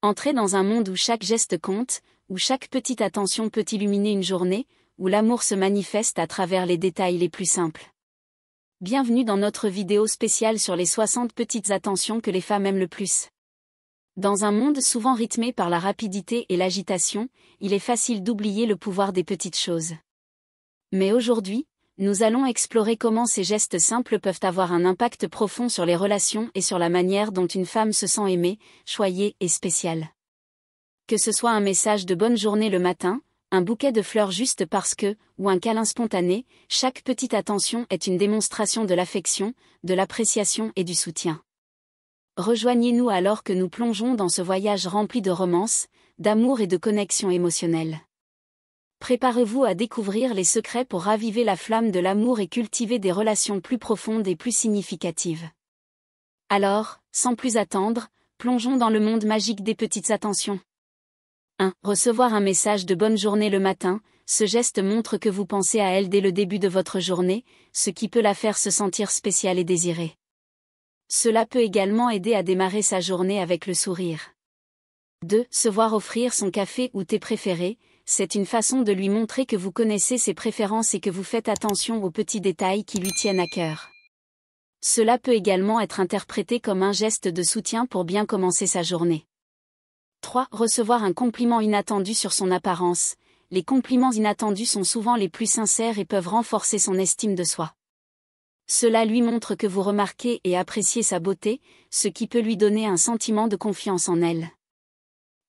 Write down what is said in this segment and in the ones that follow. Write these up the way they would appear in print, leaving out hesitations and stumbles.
Entrez dans un monde où chaque geste compte, où chaque petite attention peut illuminer une journée, où l'amour se manifeste à travers les détails les plus simples. Bienvenue dans notre vidéo spéciale sur les 60 petites attentions que les femmes aiment le plus. Dans un monde souvent rythmé par la rapidité et l'agitation, il est facile d'oublier le pouvoir des petites choses. Mais aujourd'hui, nous allons explorer comment ces gestes simples peuvent avoir un impact profond sur les relations et sur la manière dont une femme se sent aimée, choyée et spéciale. Que ce soit un message de bonne journée le matin, un bouquet de fleurs juste parce que, ou un câlin spontané, chaque petite attention est une démonstration de l'affection, de l'appréciation et du soutien. Rejoignez-nous alors que nous plongeons dans ce voyage rempli de romance, d'amour et de connexion émotionnelle. Préparez-vous à découvrir les secrets pour raviver la flamme de l'amour et cultiver des relations plus profondes et plus significatives. Alors, sans plus attendre, plongeons dans le monde magique des petites attentions. 1. Recevoir un message de bonne journée le matin, ce geste montre que vous pensez à elle dès le début de votre journée, ce qui peut la faire se sentir spéciale et désirée. Cela peut également aider à démarrer sa journée avec le sourire. 2. Se voir offrir son café ou thé préféré, c'est une façon de lui montrer que vous connaissez ses préférences et que vous faites attention aux petits détails qui lui tiennent à cœur. Cela peut également être interprété comme un geste de soutien pour bien commencer sa journée. 3. Recevoir un compliment inattendu sur son apparence. Les compliments inattendus sont souvent les plus sincères et peuvent renforcer son estime de soi. Cela lui montre que vous remarquez et appréciez sa beauté, ce qui peut lui donner un sentiment de confiance en elle.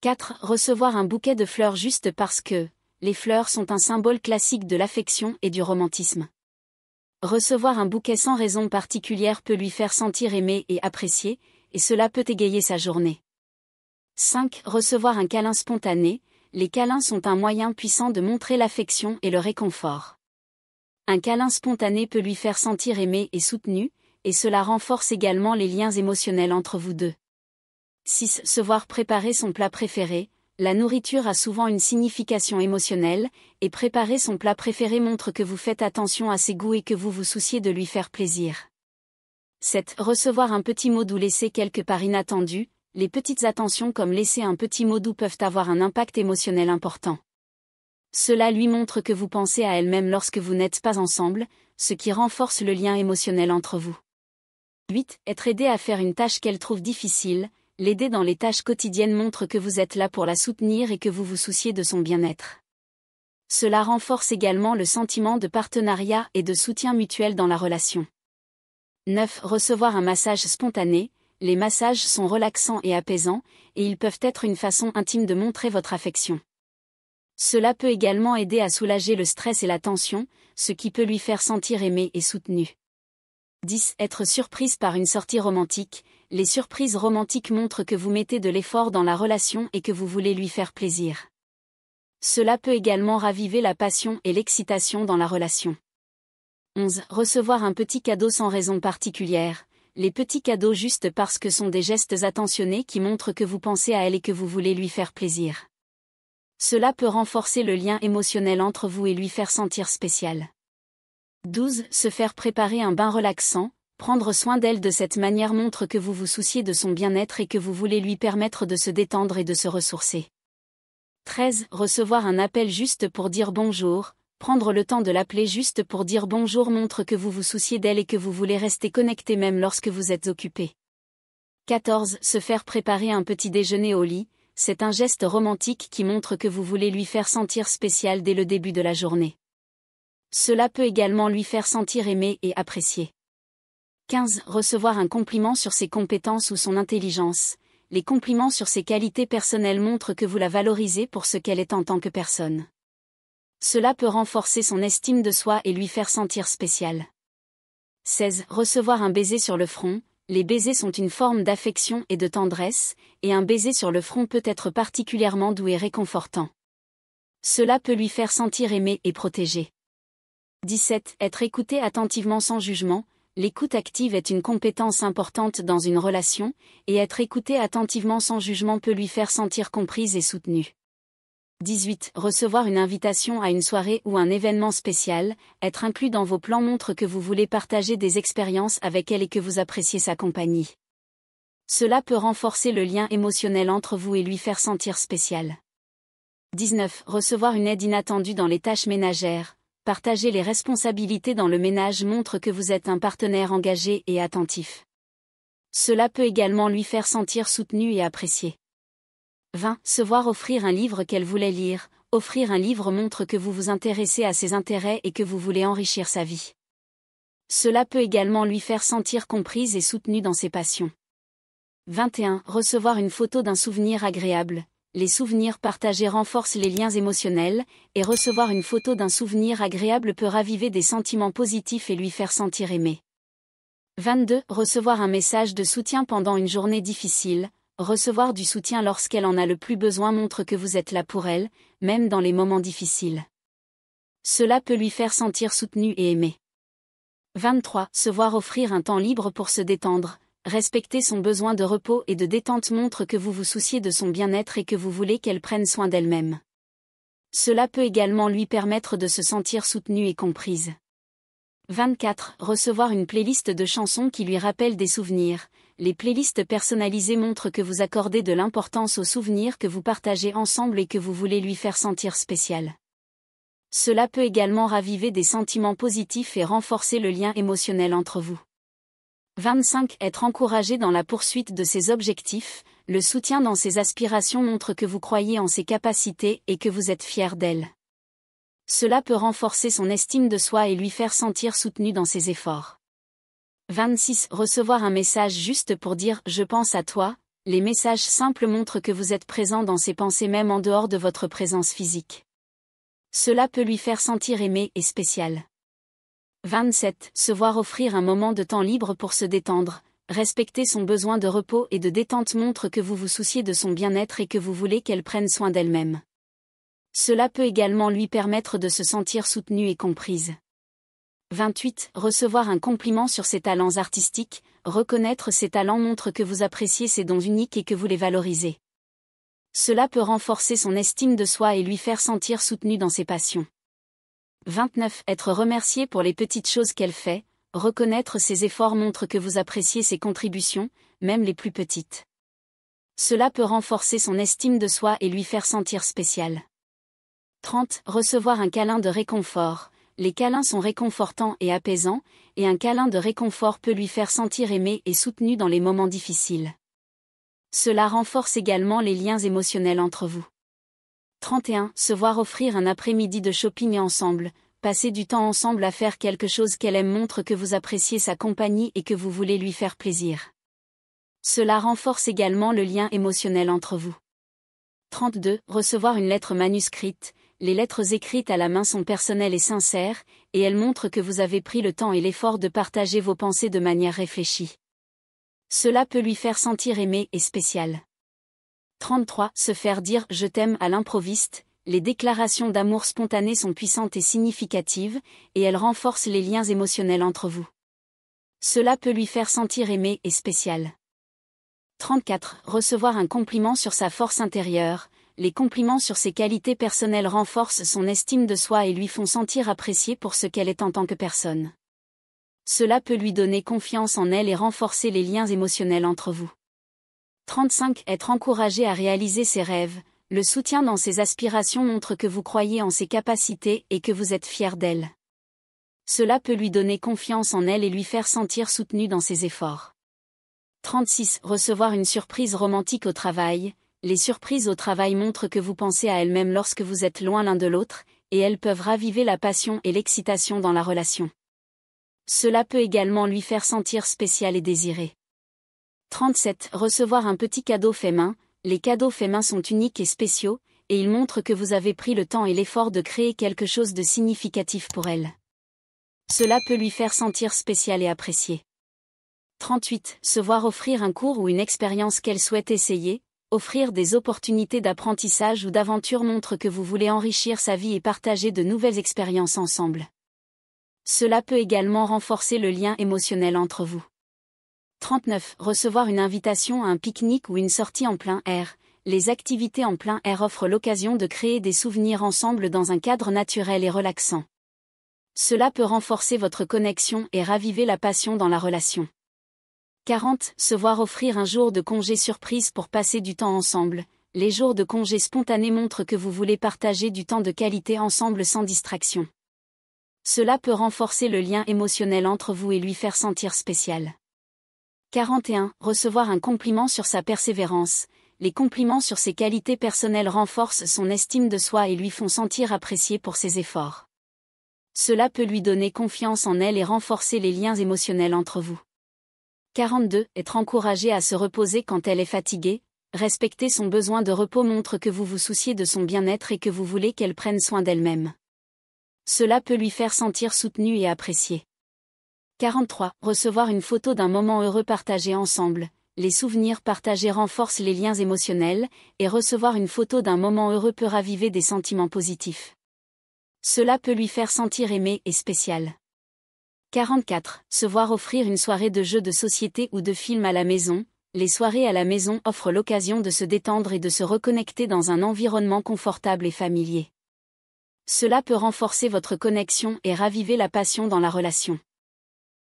4. Recevoir un bouquet de fleurs juste parce que, les fleurs sont un symbole classique de l'affection et du romantisme. Recevoir un bouquet sans raison particulière peut lui faire sentir aimé et apprécié, et cela peut égayer sa journée. 5. Recevoir un câlin spontané. Les câlins sont un moyen puissant de montrer l'affection et le réconfort. Un câlin spontané peut lui faire sentir aimé et soutenu, et cela renforce également les liens émotionnels entre vous deux. 6. Se voir préparer son plat préféré. La nourriture a souvent une signification émotionnelle, et préparer son plat préféré montre que vous faites attention à ses goûts et que vous vous souciez de lui faire plaisir. 7. Recevoir un petit mot doux laissé quelque part inattendu. Les petites attentions comme laisser un petit mot doux peuvent avoir un impact émotionnel important. Cela lui montre que vous pensez à elle-même lorsque vous n'êtes pas ensemble, ce qui renforce le lien émotionnel entre vous. 8. Être aidé à faire une tâche qu'elle trouve difficile. L'aider dans les tâches quotidiennes montre que vous êtes là pour la soutenir et que vous vous souciez de son bien-être. Cela renforce également le sentiment de partenariat et de soutien mutuel dans la relation. 9. Recevoir un massage spontané. Les massages sont relaxants et apaisants, et ils peuvent être une façon intime de montrer votre affection. Cela peut également aider à soulager le stress et la tension, ce qui peut lui faire sentir aimée et soutenue. 10. Être surprise par une sortie romantique. Les surprises romantiques montrent que vous mettez de l'effort dans la relation et que vous voulez lui faire plaisir. Cela peut également raviver la passion et l'excitation dans la relation. 11. Recevoir un petit cadeau sans raison particulière. Les petits cadeaux juste parce que sont des gestes attentionnés qui montrent que vous pensez à elle et que vous voulez lui faire plaisir. Cela peut renforcer le lien émotionnel entre vous et lui faire sentir spécial. 12. Se faire préparer un bain relaxant. Prendre soin d'elle de cette manière montre que vous vous souciez de son bien-être et que vous voulez lui permettre de se détendre et de se ressourcer. 13. Recevoir un appel juste pour dire bonjour. Prendre le temps de l'appeler juste pour dire bonjour montre que vous vous souciez d'elle et que vous voulez rester connecté même lorsque vous êtes occupé. 14. Se faire préparer un petit déjeuner au lit. C'est un geste romantique qui montre que vous voulez lui faire sentir spécial dès le début de la journée. Cela peut également lui faire sentir aimé et apprécié. 15. Recevoir un compliment sur ses compétences ou son intelligence. Les compliments sur ses qualités personnelles montrent que vous la valorisez pour ce qu'elle est en tant que personne. Cela peut renforcer son estime de soi et lui faire sentir spécial. 16. Recevoir un baiser sur le front. Les baisers sont une forme d'affection et de tendresse, et un baiser sur le front peut être particulièrement doux et réconfortant. Cela peut lui faire sentir aimé et protégé. 17. Être écouté attentivement sans jugement. L'écoute active est une compétence importante dans une relation, et être écouté attentivement sans jugement peut lui faire sentir comprise et soutenue. 18. Recevoir une invitation à une soirée ou un événement spécial. Être inclus dans vos plans montre que vous voulez partager des expériences avec elle et que vous appréciez sa compagnie. Cela peut renforcer le lien émotionnel entre vous et lui faire sentir spécial. 19. Recevoir une aide inattendue dans les tâches ménagères. Partager les responsabilités dans le ménage montre que vous êtes un partenaire engagé et attentif. Cela peut également lui faire sentir soutenu et apprécié. 20. Se voir offrir un livre qu'elle voulait lire. Offrir un livre montre que vous vous intéressez à ses intérêts et que vous voulez enrichir sa vie. Cela peut également lui faire sentir comprise et soutenue dans ses passions. 21. Recevoir une photo d'un souvenir agréable. Les souvenirs partagés renforcent les liens émotionnels, et recevoir une photo d'un souvenir agréable peut raviver des sentiments positifs et lui faire sentir aimé. 22. Recevoir un message de soutien pendant une journée difficile. Recevoir du soutien lorsqu'elle en a le plus besoin montre que vous êtes là pour elle, même dans les moments difficiles. Cela peut lui faire sentir soutenue et aimée. 23. Se voir offrir un temps libre pour se détendre. Respecter son besoin de repos et de détente montre que vous vous souciez de son bien-être et que vous voulez qu'elle prenne soin d'elle-même. Cela peut également lui permettre de se sentir soutenue et comprise. 24. Recevoir une playlist de chansons qui lui rappellent des souvenirs. Les playlists personnalisées montrent que vous accordez de l'importance aux souvenirs que vous partagez ensemble et que vous voulez lui faire sentir spécial. Cela peut également raviver des sentiments positifs et renforcer le lien émotionnel entre vous. 25. Être encouragé dans la poursuite de ses objectifs. Le soutien dans ses aspirations montre que vous croyez en ses capacités et que vous êtes fier d'elle. Cela peut renforcer son estime de soi et lui faire sentir soutenu dans ses efforts. 26. Recevoir un message juste pour dire « Je pense à toi ». Les messages simples montrent que vous êtes présent dans ses pensées même en dehors de votre présence physique. Cela peut lui faire sentir aimé et spécial. 27. Se voir offrir un moment de temps libre pour se détendre. Respecter son besoin de repos et de détente montre que vous vous souciez de son bien-être et que vous voulez qu'elle prenne soin d'elle-même. Cela peut également lui permettre de se sentir soutenue et comprise. 28. Recevoir un compliment sur ses talents artistiques. Reconnaître ses talents montre que vous appréciez ses dons uniques et que vous les valorisez. Cela peut renforcer son estime de soi et lui faire sentir soutenu dans ses passions. 29. Être remercié pour les petites choses qu'elle fait. Reconnaître ses efforts montre que vous appréciez ses contributions, même les plus petites. Cela peut renforcer son estime de soi et lui faire sentir spécial. 30. Recevoir un câlin de réconfort. Les câlins sont réconfortants et apaisants, et un câlin de réconfort peut lui faire sentir aimé et soutenu dans les moments difficiles. Cela renforce également les liens émotionnels entre vous. 31. Se voir offrir un après-midi de shopping ensemble. Passer du temps ensemble à faire quelque chose qu'elle aime montre que vous appréciez sa compagnie et que vous voulez lui faire plaisir. Cela renforce également le lien émotionnel entre vous. 32. Recevoir une lettre manuscrite. Les lettres écrites à la main sont personnelles et sincères, et elles montrent que vous avez pris le temps et l'effort de partager vos pensées de manière réfléchie. Cela peut lui faire sentir aimé et spécial. 33. Se faire dire « je t'aime » à l'improviste. Les déclarations d'amour spontanées sont puissantes et significatives, et elles renforcent les liens émotionnels entre vous. Cela peut lui faire sentir aimé et spécial. 34. Recevoir un compliment sur sa force intérieure. Les compliments sur ses qualités personnelles renforcent son estime de soi et lui font sentir appréciée pour ce qu'elle est en tant que personne. Cela peut lui donner confiance en elle et renforcer les liens émotionnels entre vous. 35. Être encouragé à réaliser ses rêves. Le soutien dans ses aspirations montre que vous croyez en ses capacités et que vous êtes fier d'elle. Cela peut lui donner confiance en elle et lui faire sentir soutenu dans ses efforts. 36. Recevoir une surprise romantique au travail. Les surprises au travail montrent que vous pensez à elle-même lorsque vous êtes loin l'un de l'autre, et elles peuvent raviver la passion et l'excitation dans la relation. Cela peut également lui faire sentir spécial et désiré. 37. Recevoir un petit cadeau fait main. Les cadeaux faits main sont uniques et spéciaux, et ils montrent que vous avez pris le temps et l'effort de créer quelque chose de significatif pour elle. Cela peut lui faire sentir spécial et apprécié. 38. Se voir offrir un cours ou une expérience qu'elle souhaite essayer. Offrir des opportunités d'apprentissage ou d'aventure montre que vous voulez enrichir sa vie et partager de nouvelles expériences ensemble. Cela peut également renforcer le lien émotionnel entre vous. 39. Recevoir une invitation à un pique-nique ou une sortie en plein air. Les activités en plein air offrent l'occasion de créer des souvenirs ensemble dans un cadre naturel et relaxant. Cela peut renforcer votre connexion et raviver la passion dans la relation. 40. Se voir offrir un jour de congé surprise pour passer du temps ensemble. Les jours de congé spontanés montrent que vous voulez partager du temps de qualité ensemble sans distraction. Cela peut renforcer le lien émotionnel entre vous et lui faire sentir spécial. 41. Recevoir un compliment sur sa persévérance. Les compliments sur ses qualités personnelles renforcent son estime de soi et lui font sentir apprécié pour ses efforts. Cela peut lui donner confiance en elle et renforcer les liens émotionnels entre vous. 42. Être encouragé à se reposer quand elle est fatiguée. Respecter son besoin de repos montre que vous vous souciez de son bien-être et que vous voulez qu'elle prenne soin d'elle-même. Cela peut lui faire sentir soutenue et appréciée. 43. Recevoir une photo d'un moment heureux partagé ensemble. Les souvenirs partagés renforcent les liens émotionnels, et recevoir une photo d'un moment heureux peut raviver des sentiments positifs. Cela peut lui faire sentir aimé et spécial. 44. Se voir offrir une soirée de jeux de société ou de films à la maison. Les soirées à la maison offrent l'occasion de se détendre et de se reconnecter dans un environnement confortable et familier. Cela peut renforcer votre connexion et raviver la passion dans la relation.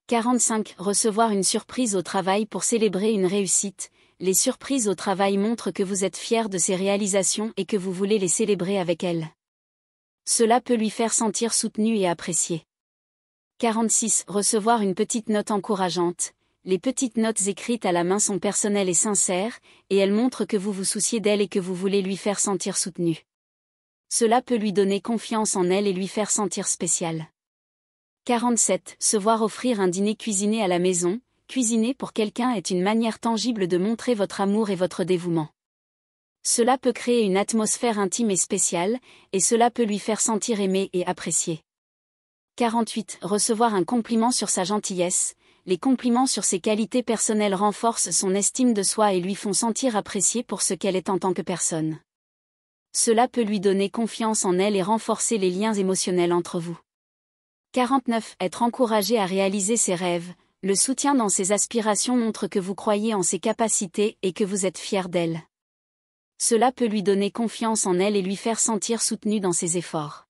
45. Recevoir une surprise au travail pour célébrer une réussite. Les surprises au travail montrent que vous êtes fier de ses réalisations et que vous voulez les célébrer avec elle. Cela peut lui faire sentir soutenu et apprécié. 46. Recevoir une petite note encourageante. Les petites notes écrites à la main sont personnelles et sincères, et elles montrent que vous vous souciez d'elle et que vous voulez lui faire sentir soutenue. Cela peut lui donner confiance en elle et lui faire sentir spécial. 47. Se voir offrir un dîner cuisiné à la maison. Cuisiner pour quelqu'un est une manière tangible de montrer votre amour et votre dévouement. Cela peut créer une atmosphère intime et spéciale, et cela peut lui faire sentir aimé et apprécié. 48. Recevoir un compliment sur sa gentillesse. Les compliments sur ses qualités personnelles renforcent son estime de soi et lui font sentir apprécié pour ce qu'elle est en tant que personne. Cela peut lui donner confiance en elle et renforcer les liens émotionnels entre vous. 49. Être encouragé à réaliser ses rêves. Le soutien dans ses aspirations montre que vous croyez en ses capacités et que vous êtes fier d'elle. Cela peut lui donner confiance en elle et lui faire sentir soutenu dans ses efforts.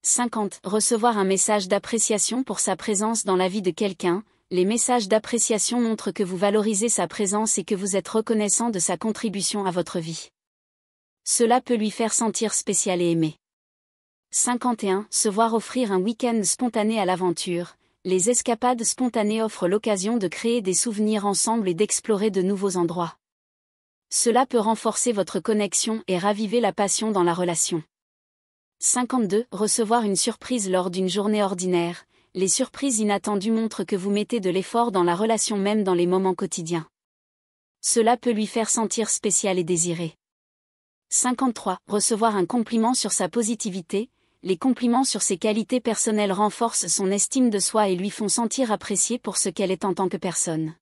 50. Recevoir un message d'appréciation pour sa présence dans la vie de quelqu'un. Les messages d'appréciation montrent que vous valorisez sa présence et que vous êtes reconnaissant de sa contribution à votre vie. Cela peut lui faire sentir spécial et aimé. 51. Se voir offrir un week-end spontané à l'aventure. Les escapades spontanées offrent l'occasion de créer des souvenirs ensemble et d'explorer de nouveaux endroits. Cela peut renforcer votre connexion et raviver la passion dans la relation. 52. Recevoir une surprise lors d'une journée ordinaire. Les surprises inattendues montrent que vous mettez de l'effort dans la relation même dans les moments quotidiens. Cela peut lui faire sentir spécial et désiré. 53. Recevoir un compliment sur sa positivité. Les compliments sur ses qualités personnelles renforcent son estime de soi et lui font sentir apprécié pour ce qu'elle est en tant que personne.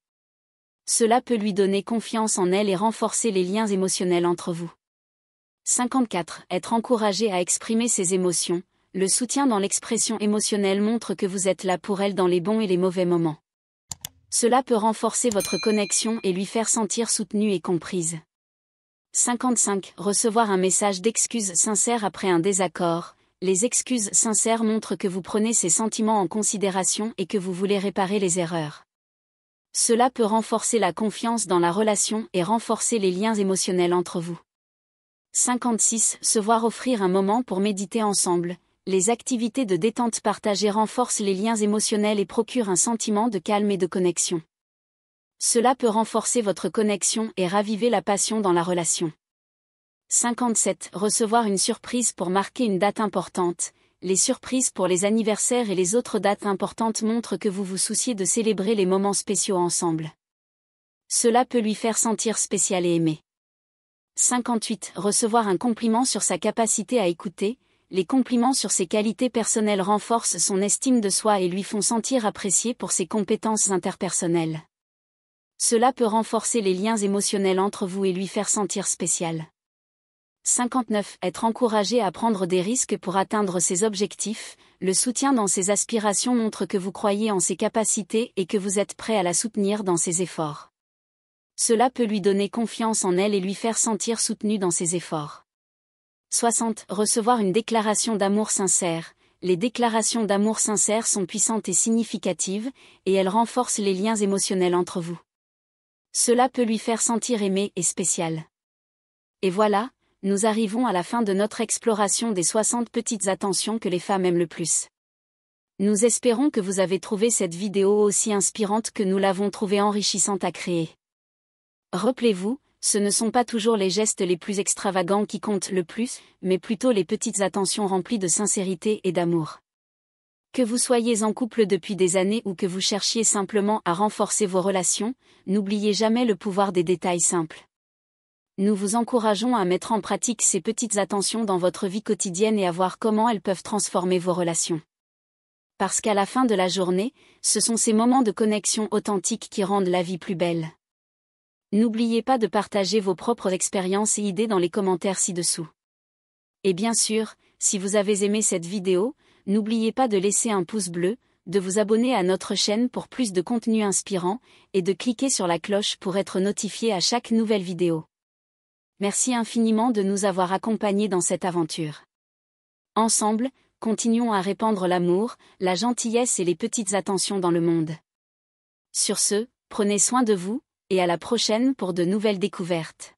Cela peut lui donner confiance en elle et renforcer les liens émotionnels entre vous. 54. Être encouragé à exprimer ses émotions. Le soutien dans l'expression émotionnelle montre que vous êtes là pour elle dans les bons et les mauvais moments. Cela peut renforcer votre connexion et lui faire sentir soutenue et comprise. 55. Recevoir un message d'excuse sincère après un désaccord. Les excuses sincères montrent que vous prenez ses sentiments en considération et que vous voulez réparer les erreurs. Cela peut renforcer la confiance dans la relation et renforcer les liens émotionnels entre vous. 56. Se voir offrir un moment pour méditer ensemble. Les activités de détente partagée renforcent les liens émotionnels et procurent un sentiment de calme et de connexion. Cela peut renforcer votre connexion et raviver la passion dans la relation. 57. Recevoir une surprise pour marquer une date importante. Les surprises pour les anniversaires et les autres dates importantes montrent que vous vous souciez de célébrer les moments spéciaux ensemble. Cela peut lui faire sentir spécial et aimé. 58. Recevoir un compliment sur sa capacité à écouter. Les compliments sur ses qualités personnelles renforcent son estime de soi et lui font sentir apprécié pour ses compétences interpersonnelles. Cela peut renforcer les liens émotionnels entre vous et lui faire sentir spécial. 59. Être encouragé à prendre des risques pour atteindre ses objectifs. Le soutien dans ses aspirations montre que vous croyez en ses capacités et que vous êtes prêt à la soutenir dans ses efforts. Cela peut lui donner confiance en elle et lui faire sentir soutenue dans ses efforts. 60. Recevoir une déclaration d'amour sincère. Les déclarations d'amour sincères sont puissantes et significatives, et elles renforcent les liens émotionnels entre vous. Cela peut lui faire sentir aimé et spécial. Et voilà, nous arrivons à la fin de notre exploration des 60 petites attentions que les femmes aiment le plus. Nous espérons que vous avez trouvé cette vidéo aussi inspirante que nous l'avons trouvée enrichissante à créer. Rappelez-vous, ce ne sont pas toujours les gestes les plus extravagants qui comptent le plus, mais plutôt les petites attentions remplies de sincérité et d'amour. Que vous soyez en couple depuis des années ou que vous cherchiez simplement à renforcer vos relations, n'oubliez jamais le pouvoir des détails simples. Nous vous encourageons à mettre en pratique ces petites attentions dans votre vie quotidienne et à voir comment elles peuvent transformer vos relations. Parce qu'à la fin de la journée, ce sont ces moments de connexion authentique qui rendent la vie plus belle. N'oubliez pas de partager vos propres expériences et idées dans les commentaires ci-dessous. Et bien sûr, si vous avez aimé cette vidéo, n'oubliez pas de laisser un pouce bleu, de vous abonner à notre chaîne pour plus de contenu inspirant, et de cliquer sur la cloche pour être notifié à chaque nouvelle vidéo. Merci infiniment de nous avoir accompagnés dans cette aventure. Ensemble, continuons à répandre l'amour, la gentillesse et les petites attentions dans le monde. Sur ce, prenez soin de vous, et à la prochaine pour de nouvelles découvertes.